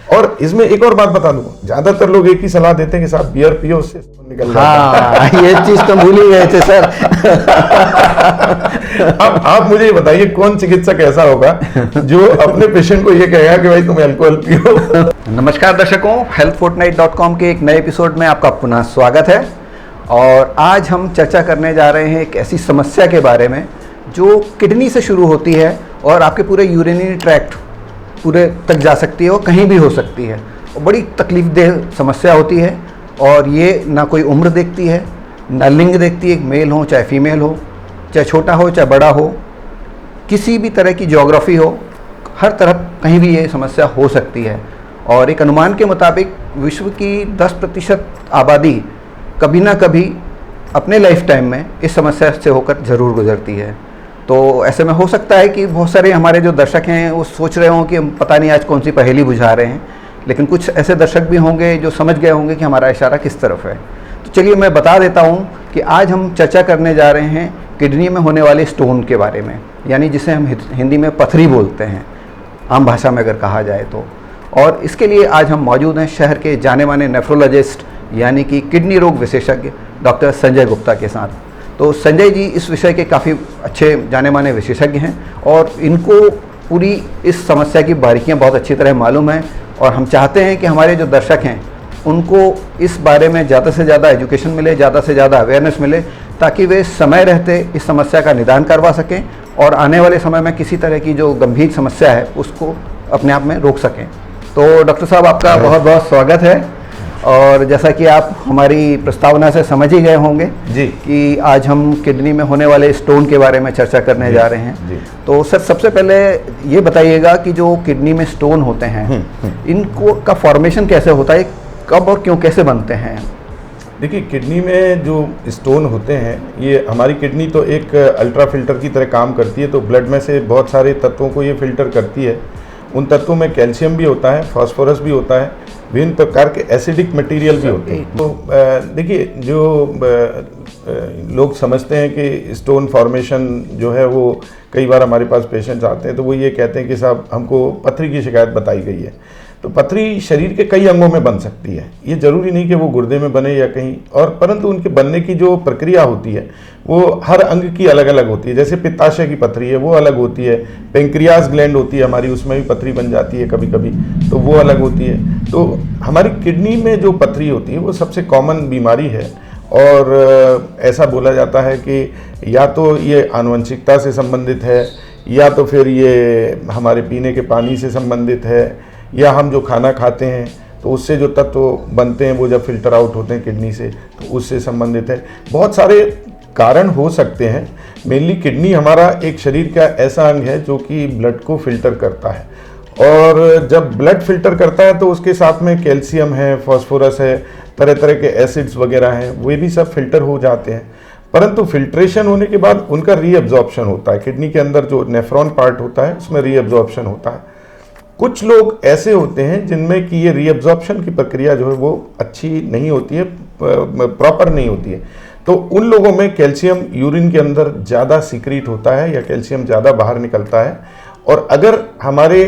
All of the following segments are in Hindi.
और इसमें एक और बात बता दूं, ज्यादातर लोग एक ही सलाह देते हैं कि साहब बियर पियो, उससे स्टोन निकल जाता है। हाँ, ये चीज तो भूल ही गए थे सर। अब आप मुझे ये बताइए, कौन चिकित्सक ऐसा होगा जो अपने पेशेंट को ये कहेगा कि भाई तुम अल्कोहल पियो। नमस्कार दर्शकों, healthfortnight.com के एक नए एपिसोड में आपका पुनः स्वागत है। और आज हम चर्चा करने जा रहे हैं एक ऐसी समस्या के बारे में जो किडनी से शुरू होती है और आपके पूरे यूरिनरी ट्रैक्ट पूरे तक जा सकती है और कहीं भी हो सकती है, और बड़ी तकलीफदेह समस्या होती है। और ये ना कोई उम्र देखती है, ना लिंग देखती है, मेल हो चाहे फीमेल हो, चाहे छोटा हो चाहे बड़ा हो, किसी भी तरह की ज्योग्राफी हो, हर तरफ कहीं भी ये समस्या हो सकती है। और एक अनुमान के मुताबिक विश्व की 10% आबादी कभी ना कभी अपने लाइफ टाइम में इस समस्या से होकर ज़रूर गुजरती है। तो ऐसे में हो सकता है कि बहुत सारे हमारे जो दर्शक हैं वो सोच रहे हों कि हम पता नहीं आज कौन सी पहेली बुझा रहे हैं, लेकिन कुछ ऐसे दर्शक भी होंगे जो समझ गए होंगे कि हमारा इशारा किस तरफ है। तो चलिए मैं बता देता हूं कि आज हम चर्चा करने जा रहे हैं किडनी में होने वाले स्टोन के बारे में, यानी जिसे हम हिंदी में पथरी बोलते हैं, आम भाषा में अगर कहा जाए तो। और इसके लिए आज हम मौजूद हैं शहर के जाने माने नेफ्रोलॉजिस्ट यानी कि किडनी रोग विशेषज्ञ डॉक्टर संजय गुप्ता के साथ। तो संजय जी इस विषय के काफ़ी अच्छे जाने माने विशेषज्ञ हैं और इनको पूरी इस समस्या की बारीकियां बहुत अच्छी तरह मालूम है। और हम चाहते हैं कि हमारे जो दर्शक हैं उनको इस बारे में ज़्यादा से ज़्यादा एजुकेशन मिले, ज़्यादा से ज़्यादा अवेयरनेस मिले, ताकि वे समय रहते इस समस्या का निदान करवा सकें और आने वाले समय में किसी तरह की जो गंभीर समस्या है उसको अपने आप में रोक सकें। तो डॉक्टर साहब आपका बहुत बहुत स्वागत है। और जैसा कि आप हमारी प्रस्तावना से समझ ही गए होंगे जी कि आज हम किडनी में होने वाले स्टोन के बारे में चर्चा करने जा रहे हैं जी। तो सर सबसे पहले ये बताइएगा कि जो किडनी में स्टोन होते हैं इनको का फॉर्मेशन कैसे होता है, कब और क्यों कैसे बनते हैं? देखिए, किडनी में जो स्टोन होते हैं, ये हमारी किडनी तो एक अल्ट्रा फिल्टर की तरह काम करती है। तो ब्लड में से बहुत सारे तत्वों को ये फिल्टर करती है। उन तत्वों में कैल्शियम भी होता है, फास्फोरस भी होता है, विभिन्न प्रकार के एसिडिक मटेरियल भी होते हैं। तो देखिए, जो लोग समझते हैं कि स्टोन फॉर्मेशन जो है वो कई बार हमारे पास पेशेंट्स आते हैं तो वो ये कहते हैं कि साहब हमको पथरी की शिकायत बताई गई है। तो पथरी शरीर के कई अंगों में बन सकती है, ये जरूरी नहीं कि वो गुर्दे में बने या कहीं और, परंतु उनके बनने की जो प्रक्रिया होती है वो हर अंग की अलग अलग होती है। जैसे पित्ताशय की पथरी है वो अलग होती है, पेंक्रियास ग्लैंड होती है हमारी, उसमें भी पथरी बन जाती है कभी कभी, तो वो अलग होती है। तो हमारी किडनी में जो पथरी होती है वो सबसे कॉमन बीमारी है। और ऐसा बोला जाता है कि या तो ये आनुवंशिकता से संबंधित है, या तो फिर ये हमारे पीने के पानी से संबंधित है, या हम जो खाना खाते हैं तो उससे जो तत्व बनते हैं वो जब फिल्टर आउट होते हैं किडनी से तो उससे संबंधित है। बहुत सारे कारण हो सकते हैं। मेनली किडनी हमारा एक शरीर का ऐसा अंग है जो कि ब्लड को फिल्टर करता है, और जब ब्लड फिल्टर करता है तो उसके साथ में कैल्शियम है, फास्फोरस है, तरह तरह के एसिड्स वगैरह हैं, वे भी सब फिल्टर हो जाते हैं। परंतु फिल्ट्रेशन होने के बाद उनका रीअब्जॉर्प्शन होता है। किडनी के अंदर जो नेफ्रॉन पार्ट होता है उसमें रीअब्जॉर्प्शन होता है। कुछ लोग ऐसे होते हैं जिनमें कि ये रीअब्जॉर्प्शन की प्रक्रिया जो है वो अच्छी नहीं होती है, प्रॉपर नहीं होती है। तो उन लोगों में कैल्शियम यूरिन के अंदर ज़्यादा सीक्रेट होता है या कैल्शियम ज़्यादा बाहर निकलता है। और अगर हमारे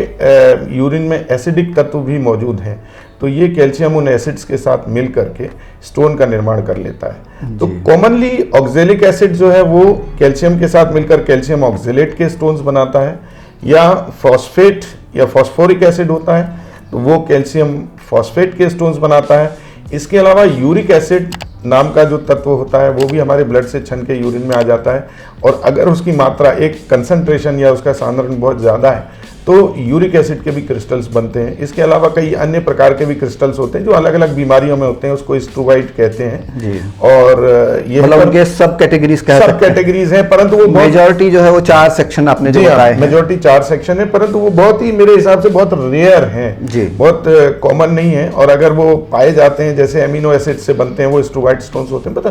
यूरिन में एसिडिक तत्व भी मौजूद हैं तो ये कैल्शियम उन एसिड्स के साथ मिल करके स्टोन का निर्माण कर लेता है। तो कॉमनली ऑक्जेलिक एसिड जो है वो कैल्शियम के साथ मिलकर कैल्शियम ऑक्जेलेट के स्टोन्स बनाता है, या फॉस्फेट या फॉस्फोरिक एसिड होता है तो वो कैल्शियम फॉस्फेट के स्टोन्स बनाता है। इसके अलावा यूरिक एसिड नाम का जो तत्व होता है वो भी हमारे ब्लड से छन के यूरिन में आ जाता है, और अगर उसकी मात्रा एक कंसंट्रेशन या उसका सांद्रण बहुत ज़्यादा है तो यूरिक एसिड के भी क्रिस्टल्स बनते हैं। इसके अलावा कई अन्य प्रकार के भी क्रिस्टल्स होते हैं जो अलग अलग बीमारियों में होते हैं, उसको स्ट्रूवाइड कहते हैं जी। और ये मतलब उनके सब कैटेगरीज हैं, परंतु वो मेजॉरिटी जो है वो 4 सेक्शन आपने जो बताए हैं, मेजॉरिटी 4 सेक्शन है, परंतु वो बहुत ही मेरे हिसाब से बहुत रेयर हैं जी, बहुत कॉमन नहीं है। और अगर वो पाए जाते हैं, जैसे एमिनो एसिड से बनते हैं वो स्ट्रूवाइड स्टोन्स होते हैं, पता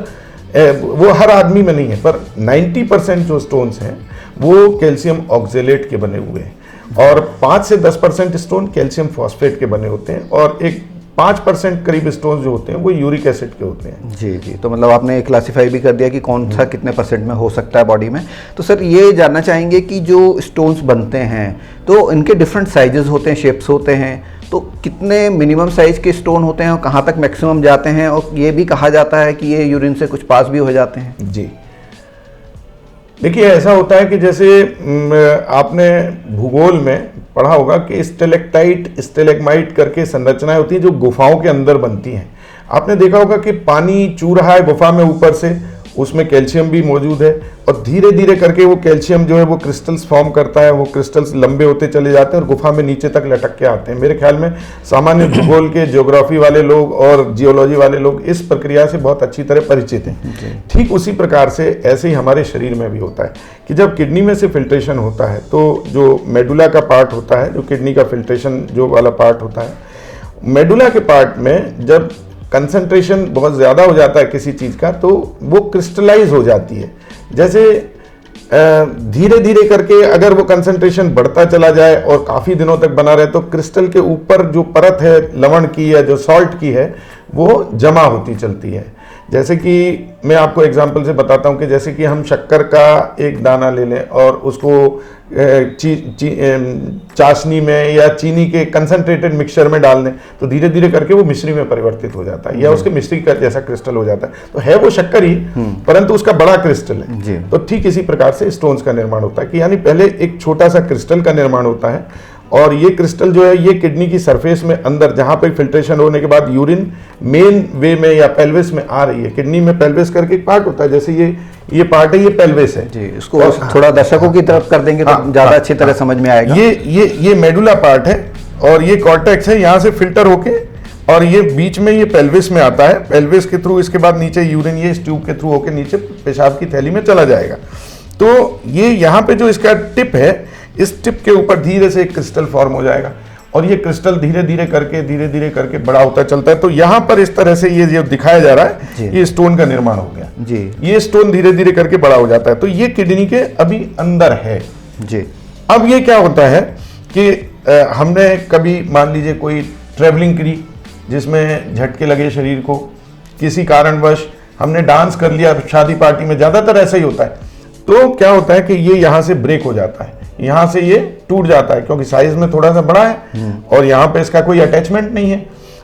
वो हर आदमी में नहीं है, पर 90% जो स्टोन्स हैं वो कैल्शियम ऑक्जेलेट के बने हुए हैं, और 5 से 10% स्टोन कैल्शियम फॉस्फेट के बने होते हैं, और एक 5% करीब स्टोन जो होते हैं वो यूरिक एसिड के होते हैं। जी जी, तो मतलब आपने क्लासीफाई भी कर दिया कि कौन सा कितने परसेंट में हो सकता है बॉडी में। तो सर ये जानना चाहेंगे कि जो स्टोन्स बनते हैं तो इनके डिफरेंट साइजेस होते हैं, शेप्स होते हैं, तो कितने मिनिमम साइज के स्टोन होते हैं और कहाँ तक मैक्सिमम जाते हैं, और ये भी कहा जाता है कि ये यूरिन से कुछ पास भी हो जाते हैं? जी, देखिए ऐसा होता है कि जैसे आपने भूगोल में पढ़ा होगा कि स्टेलेक्टाइट स्टेलेग्माइट करके संरचनाएं होती हैं जो गुफाओं के अंदर बनती हैं। आपने देखा होगा कि पानी चू रहा है गुफा में ऊपर से, उसमें कैल्शियम भी मौजूद है और धीरे धीरे करके वो कैल्शियम जो है वो क्रिस्टल्स फॉर्म करता है, वो क्रिस्टल्स लंबे होते चले जाते हैं और गुफा में नीचे तक लटक के आते हैं। मेरे ख्याल में सामान्य भूगोल के ज्योग्राफी वाले लोग और जियोलॉजी वाले लोग इस प्रक्रिया से बहुत अच्छी तरह परिचित हैं। ठीक उसी प्रकार से ऐसे ही हमारे शरीर में भी होता है कि जब किडनी में से फिल्ट्रेशन होता है तो जो मेडुला का पार्ट होता है, जो किडनी का फिल्ट्रेशन जो वाला पार्ट होता है, मेडुला के पार्ट में जब कंसंट्रेशन बहुत ज़्यादा हो जाता है किसी चीज़ का तो वो क्रिस्टलाइज हो जाती है। जैसे धीरे धीरे करके अगर वो कंसंट्रेशन बढ़ता चला जाए और काफ़ी दिनों तक बना रहे तो क्रिस्टल के ऊपर जो परत है लवण की या जो सॉल्ट की है वो जमा होती चलती है। जैसे कि मैं आपको एग्जांपल से बताता हूँ कि जैसे कि हम शक्कर का एक दाना ले लें और उसको चाशनी में या चीनी के कंसंट्रेटेड मिक्सचर में डाल दें तो धीरे धीरे करके वो मिश्री में परिवर्तित हो जाता है या उसके मिश्री का जैसा क्रिस्टल हो जाता है। तो है वो शक्कर ही परंतु उसका बड़ा क्रिस्टल है। तो ठीक इसी प्रकार से स्टोन्स का निर्माण होता है कि यानी पहले एक छोटा सा क्रिस्टल का निर्माण होता है और ये क्रिस्टल जो है ये किडनी की सरफेस में अंदर जहाँ पे फिल्ट्रेशन होने के बाद यूरिन मेन वे में या पेल्विस में आ रही है। किडनी में पेल्विस करके एक पार्ट होता है, जैसे ये पार्ट है, ये पेल्विस है जी। इसको थोड़ा दर्शकों की तरफ कर देंगे तो ज्यादा अच्छी तरह समझ में आएगा। ये मेडुला पार्ट है और ये कॉर्टेक्स है, यहाँ से फिल्टर होके और ये बीच में ये पेल्विस में आता है। पेल्विस के थ्रू इसके बाद नीचे यूरिन ये इस ट्यूब के थ्रू होके नीचे पेशाब की थैली में चला जाएगा। तो ये यहाँ पे जो इसका टिप है, इस टिप के ऊपर धीरे से एक क्रिस्टल फॉर्म हो जाएगा और ये क्रिस्टल धीरे धीरे करके बड़ा होता चलता है। तो यहाँ पर इस तरह से ये जो दिखाया जा रहा है ये स्टोन का निर्माण हो गया जी। ये स्टोन धीरे धीरे करके बड़ा हो जाता है। तो ये किडनी के अभी अंदर है जी। अब ये क्या होता है कि हमने कभी मान लीजिए कोई ट्रेवलिंग करी जिसमें झटके लगे शरीर को, किसी कारणवश हमने डांस कर लिया शादी पार्टी में, ज्यादातर ऐसा ही होता है। तो क्या होता है कि ये यहाँ से ब्रेक हो जाता है, यहाँ से ये टूट जाता है क्योंकि साइज में थोड़ा सा बड़ा है और यहाँ पे इसका कोई अटैचमेंट नहीं है।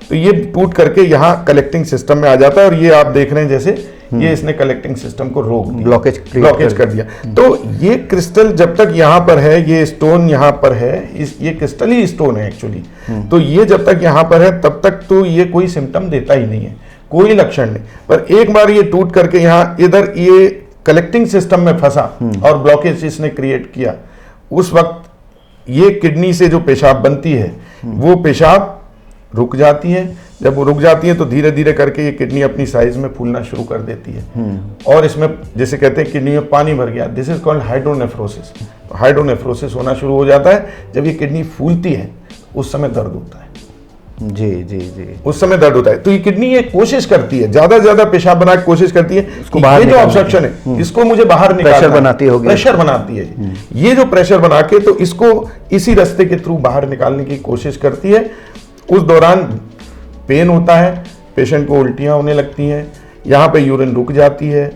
तो ये टूट करके यहाँ कलेक्टिंग सिस्टम में आ जाता है और ये आप देख रहे हैं जैसे ये इसने कलेक्टिंग सिस्टम को रोक दिया, ब्लॉकेज कर दिया। तो ये क्रिस्टल जब तक यहाँ पर है, ये स्टोन यहाँ पर है, ये क्रिस्टल ही स्टोन है एक्चुअली। तो ये जब तक यहाँ पर है तब तक तो ये कोई सिम्टम देता ही नहीं है, कोई लक्षण नहीं। पर एक बार ये टूट करके यहाँ इधर ये कलेक्टिंग सिस्टम में फंसा और ब्लॉकेज इसने क्रिएट किया, उस वक्त ये किडनी से जो पेशाब बनती है वो पेशाब रुक जाती है। जब वो रुक जाती है तो धीरे धीरे करके ये किडनी अपनी साइज में फूलना शुरू कर देती है और इसमें जैसे कहते हैं किडनी में पानी भर गया, दिस इज कॉल्ड हाइड्रोनेफ्रोसिस। तो हाइड्रोनेफ्रोसिस होना शुरू हो जाता है। जब ये किडनी फूलती है उस समय दर्द होता है जी जी जी, उस समय दर्द होता है। तो ये किडनी ये कोशिश करती है, ज्यादा ज्यादा पेशाब बना के कोशिश करती है इसको बाहर, ये जो ऑब्स्ट्रक्शन है इसको मुझे बाहर निकालना, प्रेशर बनाती होगी, प्रेशर बनाती है। ये जो प्रेशर बना के तो इसको इसी रास्ते के थ्रू बाहर निकालने की कोशिश करती है। उस दौरान पेन होता है, पेशेंट को उल्टियां होने लगती हैं, यहाँ पे यूरिन रुक जाती है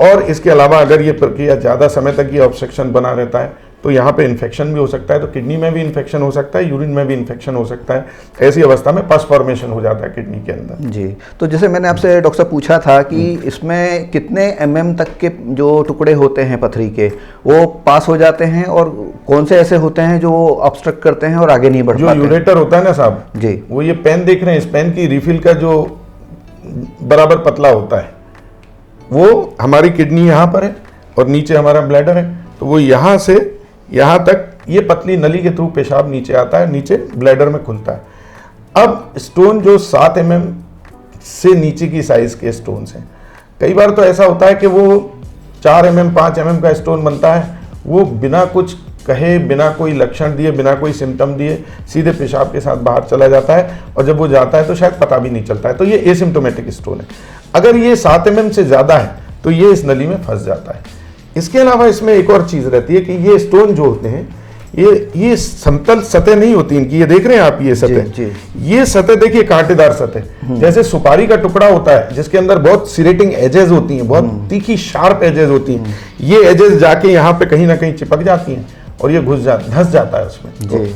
और इसके अलावा अगर ये प्रक्रिया ज़्यादा समय तक ये ऑब्स्ट्रक्शन बना रहता है तो यहाँ पे इन्फेक्शन भी हो सकता है। तो किडनी में भी इन्फेक्शन हो सकता है, यूरिन में भी इन्फेक्शन हो सकता है। ऐसी अवस्था में पस फॉर्मेशन हो जाता है किडनी के अंदर जी। तो जैसे मैंने आपसे डॉक्टर साहब पूछा था कि इसमें कितने mm तक के जो टुकड़े होते हैं पथरी के वो पास हो जाते हैं और कौन से ऐसे होते हैं जो ऑब्स्ट्रक्ट करते हैं और आगे नहीं बढ़ पाते? जो यूरेटर होता है ना साहब जी, वो ये पेन देख रहे हैं, इस पेन की रिफिल का जो बराबर पतला होता है वो हमारी किडनी यहाँ पर है और नीचे हमारा ब्लैडर है। तो वो यहाँ से यहाँ तक ये पतली नली के थ्रू पेशाब नीचे आता है, नीचे ब्लैडर में खुलता है। अब स्टोन जो 7 mm से नीचे की साइज के स्टोन्स हैं, कई बार तो ऐसा होता है कि वो 4 mm 5 mm का स्टोन बनता है, वो बिना कुछ कहे, बिना कोई लक्षण दिए, बिना कोई सिम्टम दिए सीधे पेशाब के साथ बाहर चला जाता है और जब वो जाता है तो शायद पता भी नहीं चलता है। तो ये एसिम्टोमेटिक स्टोन है। अगर ये 7 mm से ज़्यादा है तो ये इस नली में फंस जाता है। इसके अलावा इसमें एक और चीज़ रहती है कि ये स्टोन जो होते हैं ये समतल सतह नहीं होती इनकी, ये देख रहे हैं आप ये सतह, ये सतह देखिए कांटेदार सतह, जैसे सुपारी का टुकड़ा होता है जिसके अंदर बहुत सिरेटिंग एजेस होती हैं, बहुत तीखी शार्प एजेस होती हैं। ये एजेस जाके यहाँ पे कहीं ना कहीं चिपक जाती हैं और ये धंस जाता है उसमें,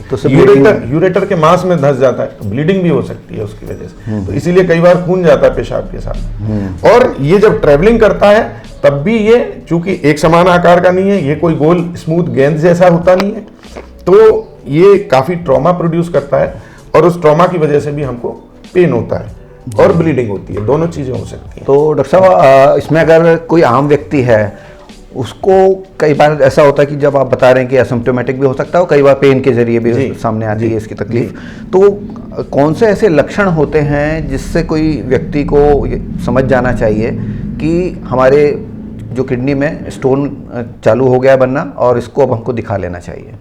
तो यूरेटर के मांस में धंस जाता है, तो ब्लीडिंग भी हो सकती है उसकी वजह से। तो इसीलिए कई बार खून जाता है पेशाब के साथ। और ये जब ट्रेवलिंग करता है तब भी ये चूंकि एक समान आकार का नहीं है, ये कोई गोल स्मूथ गेंद जैसा होता नहीं है, तो ये काफी ट्रॉमा प्रोड्यूस करता है और उस ट्रॉमा की वजह से भी हमको पेन होता है और ब्लीडिंग होती है, दोनों चीजें हो सकती हैं। तो डॉक्टर साहब इसमें अगर कोई आम व्यक्ति है उसको कई बार ऐसा होता है कि जब आप बता रहे हैं कि एसिम्प्टोमेटिक भी हो सकता है और कई बार पेन के जरिए भी सामने आती है इसकी तकलीफ, तो कौन से ऐसे लक्षण होते हैं जिससे कोई व्यक्ति को समझ जाना चाहिए कि हमारे जो किडनी में स्टोन चालू हो गया बनना और इसको अब हमको दिखा लेना चाहिए?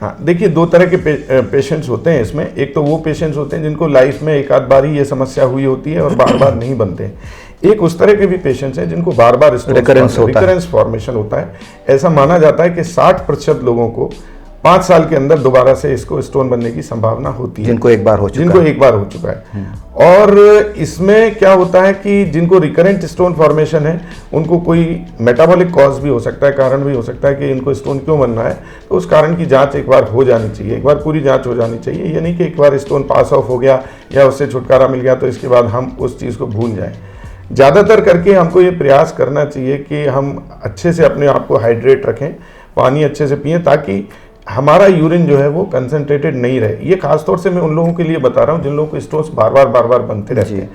हाँ, देखिए दो तरह के पेशेंट्स होते हैं इसमें। एक तो वो पेशेंट्स होते हैं जिनको लाइफ में एक आध बार ही ये समस्या हुई होती है और बार बार नहीं बनते हैं। एक उस तरह के भी पेशेंट्स हैं जिनको बार बार रिकरेंस फॉर्मेशन होता है। ऐसा माना जाता है कि 60% लोगों को 5 साल के अंदर दोबारा से इसको स्टोन बनने की संभावना होती है, जिनको एक बार हो चुका है। और इसमें क्या होता है कि जिनको रिकरेंट स्टोन फॉर्मेशन है उनको कोई मेटाबॉलिक कॉज भी हो सकता है, कारण भी हो सकता है कि इनको स्टोन क्यों बनना है, तो उस कारण की जांच एक बार हो जानी चाहिए, एक बार पूरी जांच हो जानी चाहिए। ये नहीं कि एक बार स्टोन पास ऑफ हो गया या उससे छुटकारा मिल गया तो इसके बाद हम उस चीज़ को भूल जाएं। ज़्यादातर करके हमको ये प्रयास करना चाहिए कि हम अच्छे से अपने आप को हाइड्रेट रखें, पानी अच्छे से पिएं, ताकि हमारा यूरिन जो है वो कंसंट्रेटेड नहीं रहे। ये खासतौर से मैं उन लोगों के लिए बता रहा हूँ जिन लोगों को स्टोन्स बार बार बनते रहते हैं।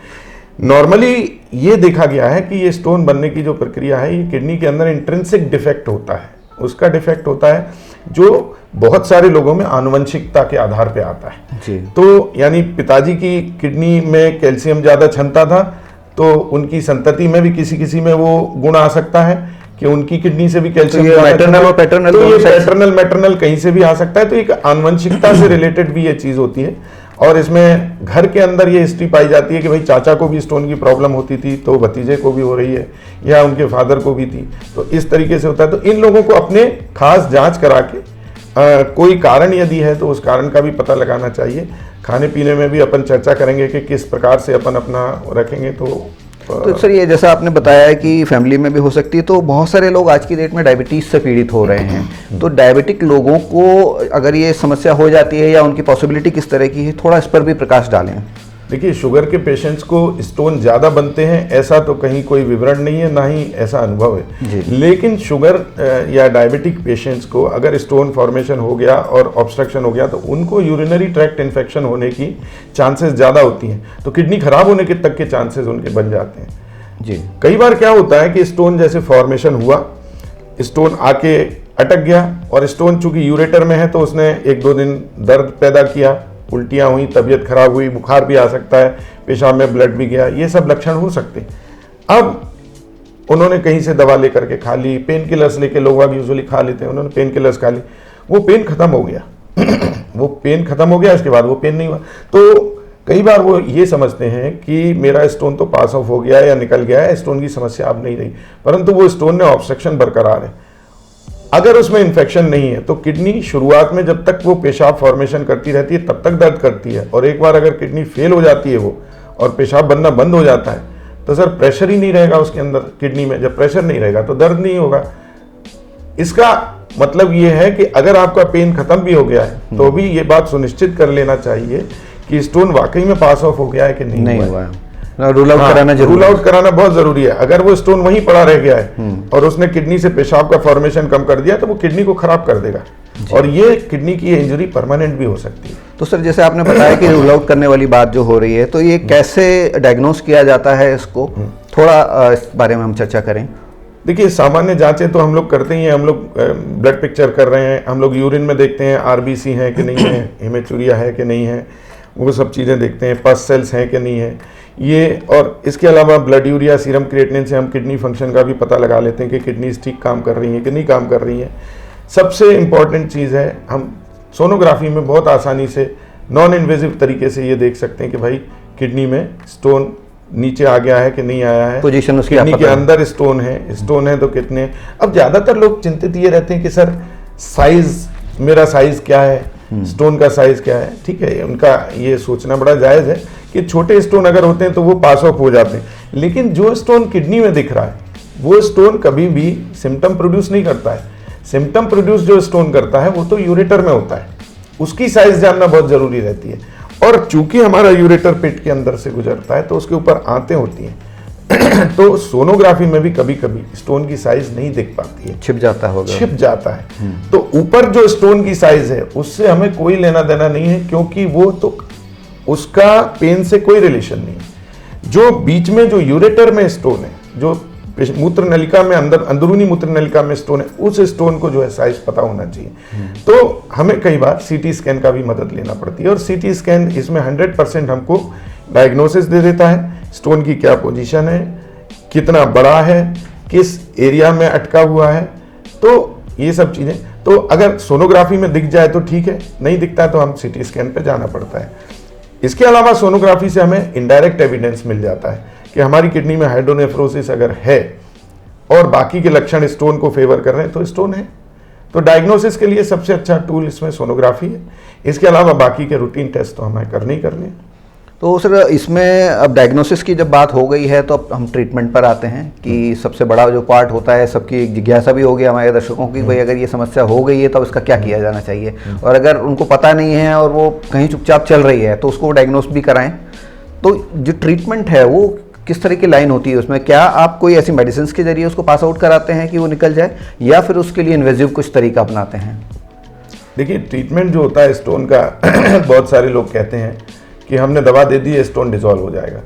नॉर्मली ये देखा गया है कि ये स्टोन बनने की जो प्रक्रिया है ये किडनी के अंदर इंट्रिंसिक डिफेक्ट होता है, उसका डिफेक्ट होता है जो बहुत सारे लोगों में आनुवंशिकता के आधार पे आता है जी। तो यानी पिताजी की किडनी में कैल्शियम ज़्यादा क्षमता था तो उनकी संतति में भी किसी में वो गुण आ सकता है कि उनकी किडनी से भी कैल्शियम मैटरनल और पैटर्नल, तो ये पैटर्नल मैटरनल कहीं से भी आ सकता है। तो एक आनुवंशिकता से रिलेटेड भी ये चीज़ होती है। और इसमें घर के अंदर ये हिस्ट्री पाई जाती है कि भाई चाचा को भी स्टोन की प्रॉब्लम होती थी तो भतीजे को भी हो रही है या उनके फादर को भी थी, तो इस तरीके से होता है। तो इन लोगों को अपने खास जांच करा के कोई कारण यदि है तो उस कारण का भी पता लगाना चाहिए। खाने पीने में भी अपन चर्चा करेंगे कि किस प्रकार से अपन अपना रखेंगे। तो सर ये जैसा आपने बताया है कि फैमिली में भी हो सकती है, तो बहुत सारे लोग आज की डेट में डायबिटीज़ से पीड़ित हो रहे हैं, तो डायबिटिक लोगों को अगर ये समस्या हो जाती है या उनकी पॉसिबिलिटी किस तरह की है, थोड़ा इस पर भी प्रकाश डालें। देखिए शुगर के पेशेंट्स को स्टोन ज़्यादा बनते हैं ऐसा तो कहीं कोई विवरण नहीं है, ना ही ऐसा अनुभव है। लेकिन शुगर या डायबिटिक पेशेंट्स को अगर स्टोन फॉर्मेशन हो गया और ऑब्स्ट्रक्शन हो गया तो उनको यूरिनरी ट्रैक्ट इन्फेक्शन होने की चांसेस ज़्यादा होती हैं, तो किडनी खराब होने के तक के चांसेस उनके बन जाते हैं जी। कई बार क्या होता है कि स्टोन जैसे फॉर्मेशन हुआ, स्टोन आके अटक गया और स्टोन चूंकि यूरेटर में है तो उसने 1-2 दिन दर्द पैदा किया, उल्टियाँ हुई, तबीयत खराब हुई, बुखार भी आ सकता है, पेशाब में ब्लड भी गया, ये सब लक्षण हो सकते हैं। अब उन्होंने कहीं से दवा लेकर के खा ली, पेन किलर्स लेके लोग यूजुअली खा लेते हैं, उन्होंने पेन किलर्स खा ली, वो पेन खत्म हो गया वो पेन खत्म हो गया, इसके बाद वो पेन नहीं हुआ। तो कई बार वो ये समझते हैं कि मेरा स्टोन तो पास ऑफ हो गया या निकल गया है, स्टोन की समस्या अब नहीं रही, परंतु वो स्टोन में ऑब्स्ट्रक्शन बरकरार है। अगर उसमें इन्फेक्शन नहीं है तो किडनी शुरुआत में जब तक वो पेशाब फॉर्मेशन करती रहती है तब तक दर्द करती है, और एक बार अगर किडनी फेल हो जाती है वो और पेशाब बनना बंद हो जाता है तो सर प्रेशर ही नहीं रहेगा उसके अंदर किडनी में। जब प्रेशर नहीं रहेगा तो दर्द नहीं होगा। इसका मतलब ये है कि अगर आपका पेन खत्म भी हो गया है तो भी ये बात सुनिश्चित कर लेना चाहिए कि स्टोन वाकई में पास ऑफ हो गया है कि नहीं हुआ है। रूल आउट कराना बहुत जरूरी है। अगर वो स्टोन वहीं पड़ा रह गया है और उसने किडनी से पेशाब का फॉर्मेशन कम कर दिया तो वो किडनी को खराब कर देगा और ये किडनी की इंजरी परमानेंट भी हो सकती है। तो सर जैसे आपने बताया कि रूल आउट करने वाली बात जो हो रही है, तो ये कैसे डायग्नोस किया जाता है, इसको थोड़ा इस बारे में हम चर्चा करें। देखिए सामान्य जांचें तो हम लोग करते ही हैं, हम लोग ब्लड पिक्चर कर रहे हैं, हम लोग यूरिन में देखते हैं आरबीसी है कि नहीं है, हेमेचूरिया है कि नहीं है, वो सब चीज़ें देखते हैं, पस सेल्स हैं कि नहीं है ये। और इसके अलावा ब्लड यूरिया, सीरम क्रिएटिनिन से हम किडनी फंक्शन का भी पता लगा लेते हैं कि किडनीज ठीक काम कर रही हैं कि नहीं काम कर रही हैं। सबसे इम्पॉर्टेंट चीज़ है हम सोनोग्राफी में बहुत आसानी से नॉन इन्वेजिव तरीके से ये देख सकते हैं कि भाई किडनी में स्टोन नीचे आ गया है कि नहीं आया है, पोजीशन उसकी किडनी के अंदर स्टोन है तो कितने। अब ज़्यादातर लोग चिंतित ये रहते हैं कि सर साइज, मेरा साइज क्या है, स्टोन का साइज क्या है। ठीक है, उनका ये सोचना बड़ा जायज़ है कि छोटे स्टोन अगर होते हैं तो वो पास ऑफ हो जाते हैं, लेकिन जो स्टोन किडनी में दिख रहा है वो स्टोन कभी भी सिम्टम प्रोड्यूस नहीं करता है। सिम्टम प्रोड्यूस जो स्टोन करता है वो तो यूरेटर में होता है, उसकी साइज जानना बहुत जरूरी रहती है। और चूंकि हमारा यूरेटर पेट के अंदर से गुजरता है तो उसके ऊपर आंतें होती हैं तो सोनोग्राफी में भी कभी कभी स्टोन की साइज नहीं दिख पाती है, छिप जाता होगा, छिप जाता है। तो ऊपर जो स्टोन की साइज है उससे हमें कोई लेना देना नहीं है, क्योंकि वो तो उसका पेन से कोई रिलेशन नहीं है। जो बीच में जो यूरेटर में स्टोन है, जो मूत्र नलिका में अंदरूनी मूत्र नलिका में स्टोन है, उस स्टोन को जो है साइज पता होना चाहिए। तो हमें कई बार सीटी स्कैन का भी मदद लेना पड़ती है, और सीटी स्कैन इसमें 100% हमको डायग्नोसिस दे देता है, स्टोन की क्या पोजीशन है, कितना बड़ा है, किस एरिया में अटका हुआ है, तो ये सब चीजें। तो अगर सोनोग्राफी में दिख जाए तो ठीक है, नहीं दिखता है तो हम सीटी स्कैन पे जाना पड़ता है। इसके अलावा सोनोग्राफी से हमें इनडायरेक्ट एविडेंस मिल जाता है कि हमारी किडनी में हाइड्रोनेफ्रोसिस अगर है और बाकी के लक्षण स्टोन को फेवर कर रहे हैं तो स्टोन है। तो डायग्नोसिस के लिए सबसे अच्छा टूल इसमें सोनोग्राफी है। इसके अलावा बाकी के रूटीन टेस्ट तो हमें करने ही करने हैं। तो सर इसमें अब डायग्नोसिस की जब बात हो गई है तो अब हम ट्रीटमेंट पर आते हैं कि सबसे बड़ा जो पार्ट होता है, सबकी जिज्ञासा भी होगी हमारे दर्शकों की, भाई अगर ये समस्या हो गई है तो इसका क्या किया जाना चाहिए, और अगर उनको पता नहीं है और वो कहीं चुपचाप चल रही है तो उसको डायग्नोस भी कराएं। तो जो ट्रीटमेंट है वो किस तरह की लाइन होती है उसमें? क्या आप कोई ऐसी मेडिसिन के जरिए उसको पास आउट कराते हैं कि वो निकल जाए, या फिर उसके लिए इन्वेजिव कुछ तरीका अपनाते हैं? देखिए, ट्रीटमेंट जो होता है स्टोन का बहुत सारे लोग कहते हैं कि हमने दवा दे दी है स्टोन डिसॉल्व हो जाएगा।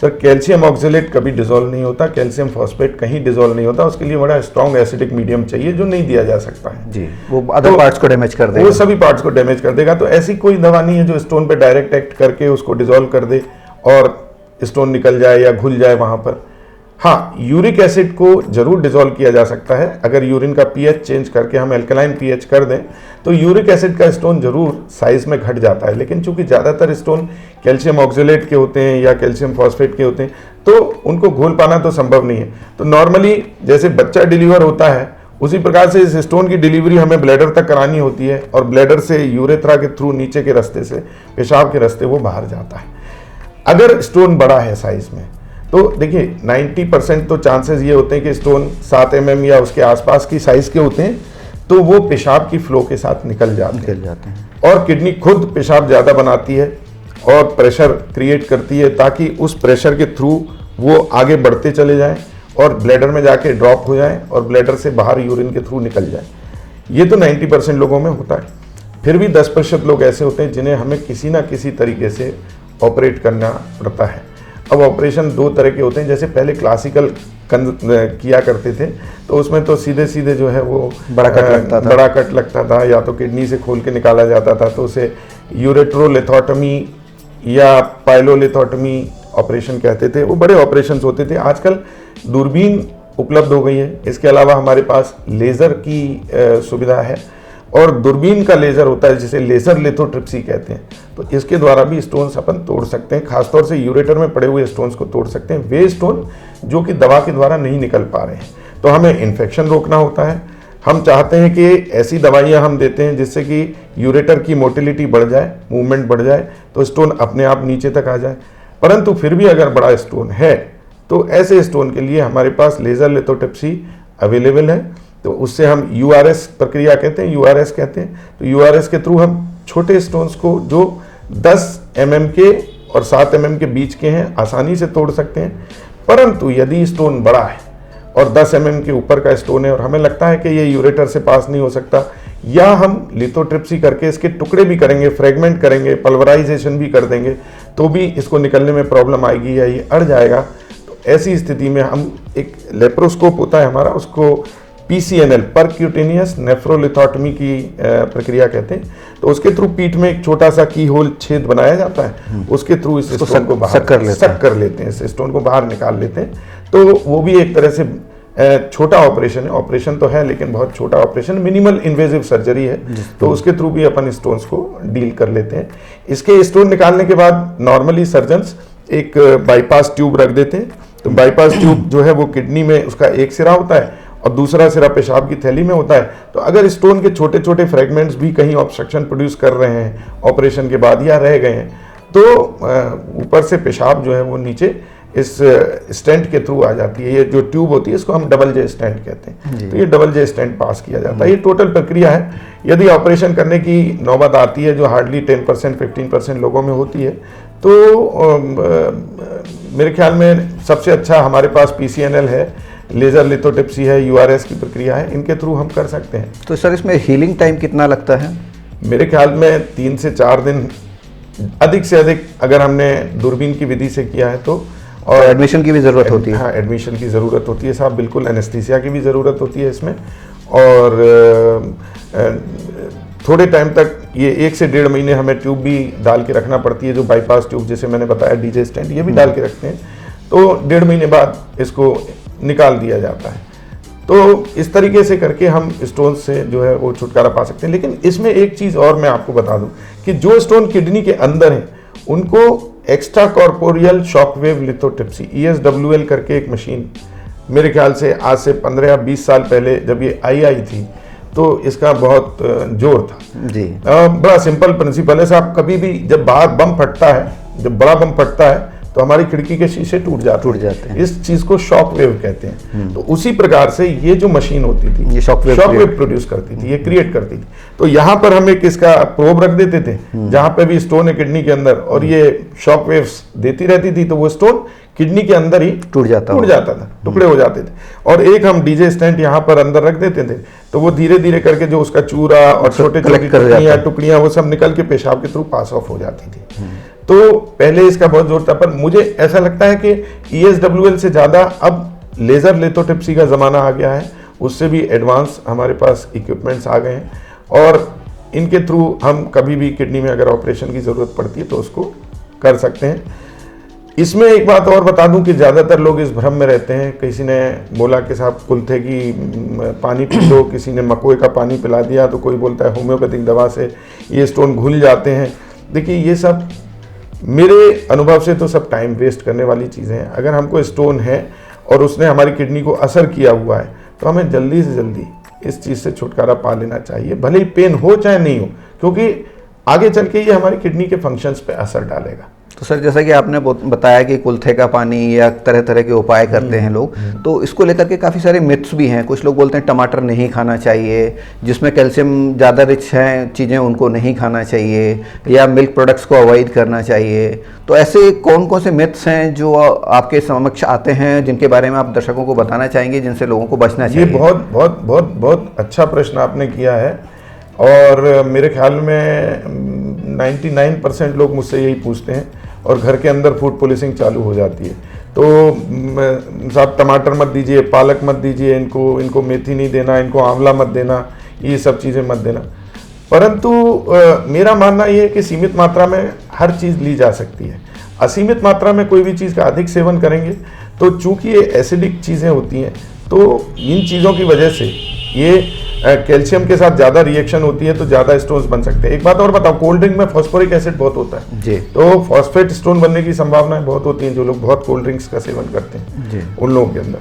सर, कैल्शियम ऑक्जेलेट कभी डिसॉल्व नहीं होता, कैल्शियम फॉस्फेट कहीं डिसॉल्व नहीं होता। उसके लिए बड़ा स्ट्रॉन्ग एसिडिक मीडियम चाहिए जो नहीं दिया जा सकता है जी, वो अदर पार्ट्स को डैमेज कर देगा, वो सभी पार्ट्स को डैमेज कर देगा। तो ऐसी कोई दवा नहीं है जो स्टोन पे डायरेक्ट एक्ट करके उसको डिसॉल्व कर दे और स्टोन निकल जाए या घुल जाए वहां पर। हाँ, यूरिक एसिड को जरूर डिसॉल्व किया जा सकता है। अगर यूरिन का पीएच चेंज करके हम एल्कलाइन पीएच कर दें तो यूरिक एसिड का स्टोन जरूर साइज में घट जाता है। लेकिन चूंकि ज़्यादातर स्टोन कैल्शियम ऑक्जेलेट के होते हैं या कैल्शियम फॉस्फेट के होते हैं तो उनको घोल पाना तो संभव नहीं है। तो नॉर्मली जैसे बच्चा डिलीवर होता है उसी प्रकार से इस स्टोन की डिलीवरी हमें ब्लैडर तक करानी होती है, और ब्लैडर से यूरेथ्रा के थ्रू नीचे के रास्ते से, पेशाब के रास्ते वो बाहर जाता है। अगर स्टोन बड़ा है साइज में तो देखिए 90% तो चांसेस ये होते हैं कि स्टोन 7 mm या उसके आसपास की साइज के होते हैं, तो वो पेशाब की फ्लो के साथ निकल जाते हैं। और किडनी खुद पेशाब ज़्यादा बनाती है और प्रेशर क्रिएट करती है ताकि उस प्रेशर के थ्रू वो आगे बढ़ते चले जाएं और ब्लैडर में जाके ड्रॉप हो जाएं और ब्लैडर से बाहर यूरिन के थ्रू निकल जाए। ये तो 90% लोगों में होता है। फिर भी 10% लोग ऐसे होते हैं जिन्हें हमें किसी ना किसी तरीके से ऑपरेट करना पड़ता है। अब ऑपरेशन 2 तरह के होते हैं। जैसे पहले क्लासिकल किया करते थे तो उसमें तो सीधे सीधे जो है वो बड़ा कट लगता था, या तो किडनी से खोल के निकाला जाता था, तो उसे यूरेट्रोलिथोटमी या पाइलोलिथोटमी ऑपरेशन कहते थे। वो बड़े ऑपरेशंस होते थे। आजकल दूरबीन उपलब्ध हो गई है। इसके अलावा हमारे पास लेज़र की सुविधा है, और दूरबीन का लेज़र होता है जिसे लेज़र लिथोट्रिप्सी कहते हैं। तो इसके द्वारा भी स्टोन्स अपन तोड़ सकते हैं, खासतौर से यूरेटर में पड़े हुए स्टोन्स को तोड़ सकते हैं, वे स्टोन जो कि दवा के द्वारा नहीं निकल पा रहे हैं। तो हमें इन्फेक्शन रोकना होता है। हम चाहते हैं कि ऐसी दवाइयाँ हम देते हैं जिससे कि यूरेटर की मोटिलिटी बढ़ जाए, मूवमेंट बढ़ जाए, तो स्टोन अपने आप नीचे तक आ जाए। परंतु फिर भी अगर बड़ा स्टोन है तो ऐसे स्टोन के लिए हमारे पास लेज़र लिथोट्रिप्सी अवेलेबल है। तो उससे हम यूआरएस प्रक्रिया कहते हैं, यूआरएस कहते हैं। तो यूआरएस के थ्रू हम छोटे स्टोन्स को जो 10 mm के और 7 mm के बीच के हैं आसानी से तोड़ सकते हैं। परंतु यदि स्टोन बड़ा है और 10 mm के ऊपर का स्टोन है और हमें लगता है कि ये यूरेटर से पास नहीं हो सकता, या हम लिथोट्रिप्सी करके इसके टुकड़े भी करेंगे, फ्रेगमेंट करेंगे, पल्वराइजेशन भी कर देंगे, तो भी इसको निकलने में प्रॉब्लम आएगी या ये अड़ जाएगा। तो ऐसी स्थिति में हम एक लेप्रोस्कोप होता है हमारा, उसको PCNL परक्यूटेनियस नेफ्रोलिथोटमी की प्रक्रिया कहते हैं। तो उसके थ्रू पीठ में एक छोटा सा की होल छेद बनाया जाता है, उसके थ्रू इस स्टोन को बाहर सक कर लेते हैं, इस स्टोन को बाहर निकाल लेते हैं। तो वो भी एक तरह से छोटा ऑपरेशन है, ऑपरेशन तो है लेकिन बहुत छोटा ऑपरेशन, मिनिमल इन्वेजिव सर्जरी है। तो उसके थ्रू भी अपन स्टोन्स को डील कर लेते हैं। इसके स्टोन निकालने के बाद नॉर्मली सर्जन्स एक बाईपास ट्यूब रख देते हैं। तो बाईपास ट्यूब जो है वो किडनी में उसका एक सिरा होता है और दूसरा सिरा पेशाब की थैली में होता है। तो अगर स्टोन के छोटे छोटे फ्रेगमेंट्स भी कहीं ऑब्स्ट्रक्शन प्रोड्यूस कर रहे हैं ऑपरेशन के बाद या रह गए हैं, तो ऊपर से पेशाब जो है वो नीचे इस स्टेंट के थ्रू आ जाती है। ये जो ट्यूब होती है इसको हम डबल जे स्टेंट कहते हैं। तो ये डबल जे स्टेंट पास किया जाता है। ये टोटल प्रक्रिया है। यदि ऑपरेशन करने की नौबत आती है जो हार्डली 10% 15% लोगों में होती है, तो मेरे ख्याल में सबसे अच्छा हमारे पास PCNL है, लेज़र लिथोट्रिप्सी है, URS की प्रक्रिया है, इनके थ्रू हम कर सकते हैं। तो सर इसमें हीलिंग टाइम कितना लगता है? मेरे ख्याल में 3 से 4 दिन, अधिक से अधिक अगर हमने दूरबीन की विधि से किया है तो। और एडमिशन की भी ज़रूरत होती है? हाँ, एडमिशन की ज़रूरत होती है साहब, बिल्कुल। एनेस्थीसिया की भी ज़रूरत होती है इसमें। और थोड़े टाइम तक ये 1 से 1.5 महीने हमें ट्यूब भी डाल के रखना पड़ती है, जो बाईपास ट्यूब जैसे मैंने बताया, डीजे स्टेंट, ये भी डाल के रखते हैं। तो 1.5 महीने बाद इसको निकाल दिया जाता है। तो इस तरीके से करके हम स्टोन से जो है वो छुटकारा पा सकते हैं। लेकिन इसमें एक चीज़ और मैं आपको बता दूं कि जो स्टोन किडनी के अंदर हैं उनको extra corporeal shockwave lithotripsy, ESWL करके एक मशीन, मेरे ख्याल से आज से 15 या 20 साल पहले जब ये आई थी तो इसका बहुत जोर था जी। बड़ा सिंपल प्रिंसिपल है साहब। कभी भी जब बाहर बम फटता है, जब बड़ा बम फटता है तो हमारी खिड़की के शीशे टूट जाते हैं। इस चीज को शॉक वेव कहते हैं। तो उसी प्रकार से ये जो मशीन होती थी, ये शॉक वेव प्रोड्यूस करती थी, ये क्रिएट करती थी। तो यहाँ पर हम एक इसका प्रोब रख देते थे जहां पे भी स्टोन है किडनी के अंदर, और ये शॉक वेव्स देती रहती थी, तो वो स्टोन किडनी के अंदर ही टूट जाता था, टुकड़े हो जाते थे। और एक हम डीजे स्टेंट यहाँ पर अंदर रख देते थे, तो वो धीरे धीरे करके जो उसका चूरा और छोटे छोटे टुकड़ियां वो सब निकल के पेशाब के थ्रू पास ऑफ हो जाती थी। तो पहले इसका बहुत जोर था, पर मुझे ऐसा लगता है कि ESWL से ज़्यादा अब लेज़र लिथोट्रिप्सी का ज़माना आ गया है। उससे भी एडवांस हमारे पास इक्विपमेंट्स आ गए हैं, और इनके थ्रू हम कभी भी किडनी में अगर ऑपरेशन की ज़रूरत पड़ती है तो उसको कर सकते हैं। इसमें एक बात और बता दूं कि ज़्यादातर लोग इस भ्रम में रहते हैं। किसी ने बोला कि साहब कुल्थे की पानी पी लो, किसी ने मकोए का पानी पिला दिया, तो कोई बोलता है होम्योपैथिक दवा से ये स्टोन घुल जाते हैं। देखिए, ये सब मेरे अनुभव से तो सब टाइम वेस्ट करने वाली चीज़ें हैं। अगर हमको स्टोन है और उसने हमारी किडनी को असर किया हुआ है तो हमें जल्दी से जल्दी इस चीज़ से छुटकारा पा लेना चाहिए, भले ही पेन हो चाहे नहीं हो, क्योंकि आगे चल के ये हमारी किडनी के फंक्शंस पे असर डालेगा। तो सर जैसा कि आपने बताया कि कुल्थे का पानी या तरह तरह के उपाय करते हैं लोग, तो इसको लेकर के काफ़ी सारे मिथ्स भी हैं। कुछ लोग बोलते हैं टमाटर नहीं खाना चाहिए, जिसमें कैल्शियम ज़्यादा रिच हैं चीज़ें उनको नहीं खाना चाहिए, या मिल्क प्रोडक्ट्स को अवॉइड करना चाहिए। तो ऐसे कौन कौन से मिथ्स हैं जो आपके समक्ष आते हैं, जिनके बारे में आप दर्शकों को बताना चाहेंगे, जिनसे लोगों को बचना चाहिए? ये बहुत बहुत बहुत बहुत अच्छा प्रश्न आपने किया है, और मेरे ख्याल में 99% लोग मुझसे यही पूछते हैं, और घर के अंदर फूड पुलिसिंग चालू हो जाती है। तो साहब टमाटर मत दीजिए, पालक मत दीजिए, इनको मेथी नहीं देना, इनको आंवला मत देना, ये सब चीज़ें मत देना। परंतु मेरा मानना ये है कि सीमित मात्रा में हर चीज़ ली जा सकती है। असीमित मात्रा में कोई भी चीज़ का अधिक सेवन करेंगे तो चूंकि ये एसिडिक चीज़ें होती हैं, तो इन चीज़ों की वजह से ये कैल्शियम के साथ ज़्यादा रिएक्शन होती है, तो ज़्यादा स्टोन्स बन सकते हैं। एक बात और बताओ, कोल्ड ड्रिंक में फॉस्फोरिक एसिड बहुत होता है जी, तो फॉस्फेट स्टोन बनने की संभावनाएं बहुत होती हैं। जो लोग बहुत कोल्ड ड्रिंक्स का सेवन करते हैं जी, उन लोगों के अंदर,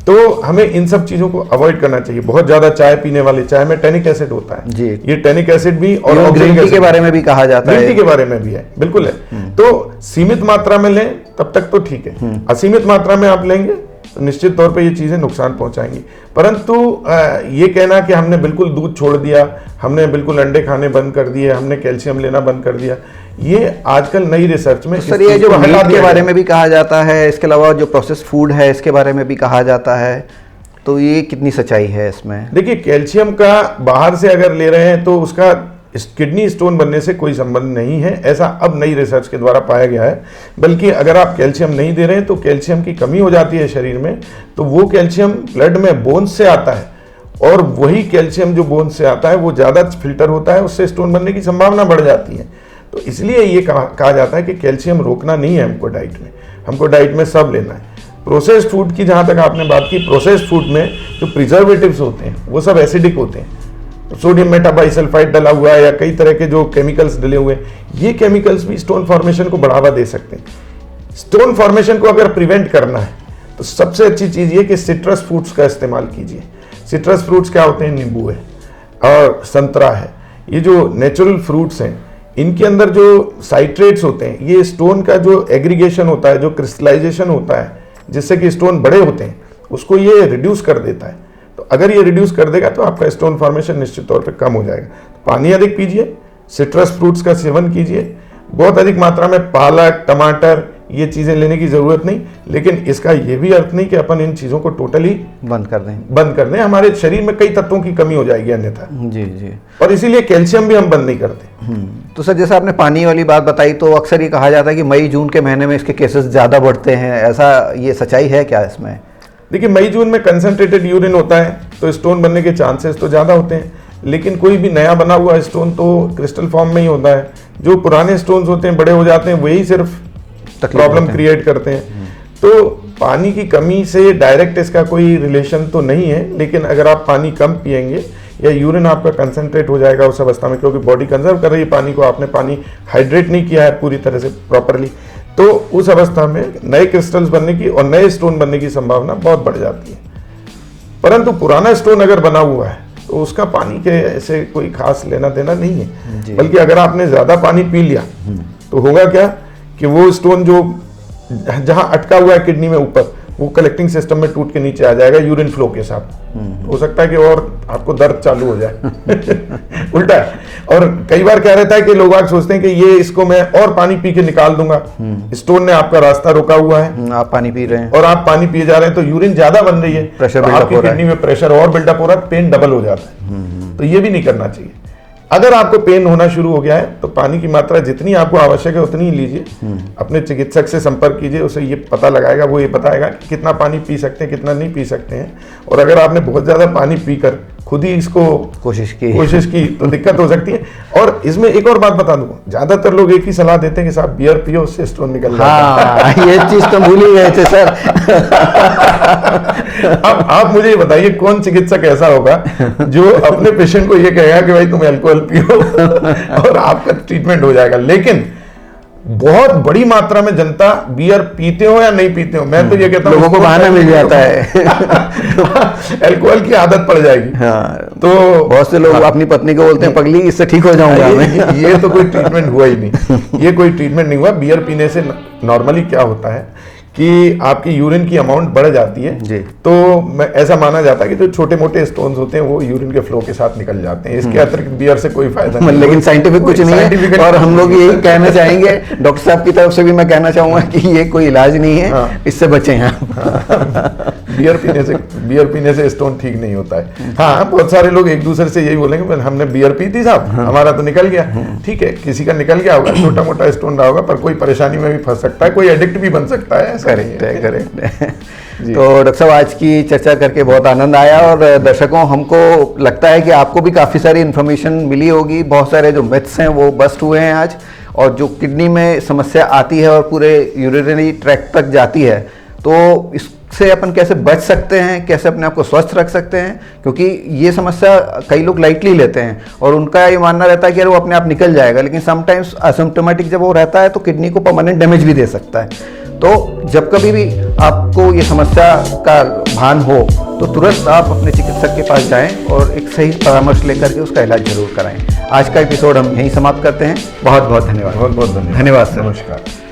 तो हमें इन सब चीज़ों को अवॉइड करना चाहिए। बहुत ज़्यादा चाय पीने वाले, चाय में टैनिक एसिड होता है जी, ये टैनिक एसिड भी, और ग्रीन टी के बारे में भी कहा जाता है, ग्रीन टी के बारे में भी है, बिल्कुल है। तो सीमित मात्रा में लें तब तक तो ठीक है, असीमित मात्रा में आप लेंगे तो निश्चित तौर पे ये चीज़ें नुकसान पहुंचाएंगी। परंतु ये कहना कि हमने बिल्कुल दूध छोड़ दिया, हमने बिल्कुल अंडे खाने बंद कर दिए, हमने कैल्शियम लेना बंद कर दिया, ये आजकल नई रिसर्च में सर ये जो मीट के बारे में भी कहा जाता है, इसके अलावा जो प्रोसेस फूड है इसके बारे में भी कहा जाता है, तो ये कितनी सच्चाई है इसमें? देखिए, कैल्शियम का बाहर से अगर ले रहे हैं तो उसका किडनी स्टोन बनने से कोई संबंध नहीं है, ऐसा अब नई रिसर्च के द्वारा पाया गया है। बल्कि अगर आप कैल्शियम नहीं दे रहे हैं तो कैल्शियम की कमी हो जाती है शरीर में, तो वो कैल्शियम ब्लड में बोन्स से आता है, और वही कैल्शियम जो बोन्स से आता है वो ज़्यादा फिल्टर होता है, उससे स्टोन बनने की संभावना बढ़ जाती है। तो इसलिए ये कहा जाता है कि कैल्शियम रोकना नहीं है हमको डाइट में, हमको डाइट में सब लेना है। प्रोसेस्ड फूड की जहाँ तक आपने बात की, प्रोसेस्ड फूड में जो प्रिजर्वेटिव्स होते हैं वो सब एसिडिक होते हैं, सोडियम मेटाबाइसल्फाइड डला हुआ है या कई तरह के जो केमिकल्स डले हुए हैं, ये केमिकल्स भी स्टोन फॉर्मेशन को बढ़ावा दे सकते हैं। स्टोन फॉर्मेशन को अगर प्रिवेंट करना है तो सबसे अच्छी चीज़ ये कि सिट्रस फ्रूट्स का इस्तेमाल कीजिए। सिट्रस फ्रूट्स क्या होते हैं? नींबू है और संतरा है, ये जो नेचुरल फ्रूट्स हैं इनके अंदर जो साइट्रेट्स होते हैं, ये स्टोन का जो एग्रीगेशन होता है, जो क्रिस्टलाइजेशन होता है, जिससे कि स्टोन बड़े होते हैं, उसको ये रिड्यूस कर देता है। तो अगर ये रिड्यूस कर देगा तो आपका स्टोन फॉर्मेशन निश्चित तौर पे कम हो जाएगा। पानी अधिक पीजिए, सिट्रस फ्रूट्स का सेवन कीजिए, बहुत अधिक मात्रा में पालक, टमाटर, ये चीज़ें लेने की ज़रूरत नहीं। लेकिन इसका ये भी अर्थ नहीं कि अपन इन चीज़ों को टोटली बंद कर दें। हमारे शरीर में कई तत्वों की कमी हो जाएगी अन्यथा। जी जी। और इसीलिए कैल्शियम भी हम बंद नहीं करते। तो सर, जैसे आपने पानी वाली बात बताई, तो अक्सर ये कहा जाता है कि मई जून के महीने में इसके केसेस ज़्यादा बढ़ते हैं, ऐसा ये सच्चाई है क्या इसमें? देखिए, मई जून में कंसंट्रेटेड यूरिन होता है तो स्टोन बनने के चांसेस तो ज़्यादा होते हैं। लेकिन कोई भी नया बना हुआ स्टोन तो क्रिस्टल फॉर्म में ही होता है। जो पुराने स्टोन्स होते हैं, बड़े हो जाते हैं, वही सिर्फ प्रॉब्लम क्रिएट करते हैं। तो पानी की कमी से डायरेक्ट इसका कोई रिलेशन तो नहीं है, लेकिन अगर आप पानी कम पिएंगे या यूरिन आपका कंसंट्रेट हो जाएगा उस अवस्था में, क्योंकि बॉडी कंजर्व कर रही है पानी को, आपने पानी हाइड्रेट नहीं किया है पूरी तरह से प्रॉपरली, तो उस अवस्था में नए क्रिस्टल्स बनने की और नए स्टोन बनने की संभावना बहुत बढ़ जाती है। परंतु पुराना स्टोन अगर बना हुआ है तो उसका पानी के ऐसे कोई खास लेना देना नहीं है। बल्कि अगर आपने ज़्यादा पानी पी लिया तो होगा क्या कि वो स्टोन जो जहां अटका हुआ है किडनी में ऊपर, वो कलेक्टिंग सिस्टम में टूट के नीचे आ जाएगा यूरिन फ्लो के साथ। हो सकता है कि और आपको दर्द चालू हो जाए उल्टा है। और कई बार क्या रहता है कि लोग सोचते हैं कि ये इसको मैं और पानी पी के निकाल दूंगा, स्टोन ने आपका रास्ता रोका हुआ है, आप पानी पी रहे हैं और आप पानी पिए जा रहे हैं तो यूरिन ज्यादा बन रही है, प्रेशर तो आपकी किडनी में प्रेशर और बिल्डअप हो रहा है, पेन डबल हो जाता है। तो ये भी नहीं करना चाहिए। अगर आपको पेन होना शुरू हो गया है तो पानी की मात्रा जितनी आपको आवश्यक है उतनी ही लीजिए। अपने चिकित्सक से संपर्क कीजिए, उसे ये पता लगाएगा, वो ये बताएगा कि कितना पानी पी सकते हैं, कितना नहीं पी सकते हैं। और अगर आपने बहुत ज़्यादा पानी पीकर खुद ही इसको कोशिश की तो दिक्कत हो सकती है। और इसमें एक और बात बता दूं, ज्यादातर लोग एक ही सलाह देते हैं कि साहब बियर पियो, उससे स्टोन निकल जाता है। ये चीज तो भूल ही गए थे सर। अब आप मुझे बताइए, कौन चिकित्सक ऐसा होगा जो अपने पेशेंट को ये कहेगा कि भाई तुम अल्कोहल पियो और आपका ट्रीटमेंट हो जाएगा। लेकिन बहुत बड़ी मात्रा में जनता बियर पीते हो या नहीं पीते हो, मैं तो ये कहता हूँ लोगों को बहाना मिल जाता है अल्कोहल की आदत पड़ जाएगी। तो बहुत से लोग अपनी पत्नी को बोलते हैं पगली इससे ठीक हो जाऊंगा मैं। ये तो कोई ट्रीटमेंट हुआ ही नहीं, ये कोई ट्रीटमेंट नहीं हुआ। बियर पीने से नॉर्मली क्या होता है कि आपकी यूरिन की अमाउंट बढ़ जाती है जी। तो मैं ऐसा माना जाता है कि जो छोटे मोटे स्टोन्स होते हैं वो यूरिन के फ्लो के साथ निकल जाते हैं। इसके अतिरिक्त बियर से कोई फायदा नहीं। लेकिन साइंटिफिक कुछ नहीं है। और हम लोग यही कहना चाहेंगे, डॉक्टर साहब की तरफ से भी मैं कहना चाहूंगा कि ये कोई इलाज नहीं है। हाँ। इससे बचें हैं। बियर पीने से स्टोन ठीक नहीं होता है। हाँ, बहुत सारे लोग एक दूसरे से यही बोलेंगे हमने बियर पी थी साहब, हमारा तो निकल गया। ठीक है, किसी का निकल गया होगा, छोटा मोटा स्टोन रहा होगा, पर कोई परेशानी में भी फंस सकता है, कोई एडिक्ट भी बन सकता है। करेक्ट है। तो डॉक्टर साहब, आज की चर्चा करके बहुत आनंद आया और दर्शकों, हमको लगता है कि आपको भी काफ़ी सारी इन्फॉर्मेशन मिली होगी। बहुत सारे जो मिथ्स हैं वो बस्ट हुए हैं आज, और जो किडनी में समस्या आती है और पूरे यूरिनरी ट्रैक्ट तक जाती है, तो इससे अपन कैसे बच सकते हैं, कैसे अपने आप को स्वस्थ रख सकते हैं, क्योंकि ये समस्या कई लोग लाइटली लेते हैं और उनका ये मानना रहता है कि वो अपने आप निकल जाएगा, लेकिन समटाइम्स असिम्प्टोमेटिक जब वो रहता है तो किडनी को परमानेंट डैमेज भी दे सकता है। तो जब कभी भी आपको ये समस्या का भान हो तो तुरंत आप अपने चिकित्सक के पास जाएं और एक सही परामर्श लेकर के उसका इलाज जरूर कराएं। आज का एपिसोड हम यहीं समाप्त करते हैं। बहुत बहुत धन्यवाद। बहुत बहुत धन्यवाद। धन्यवाद सर। नमस्कार।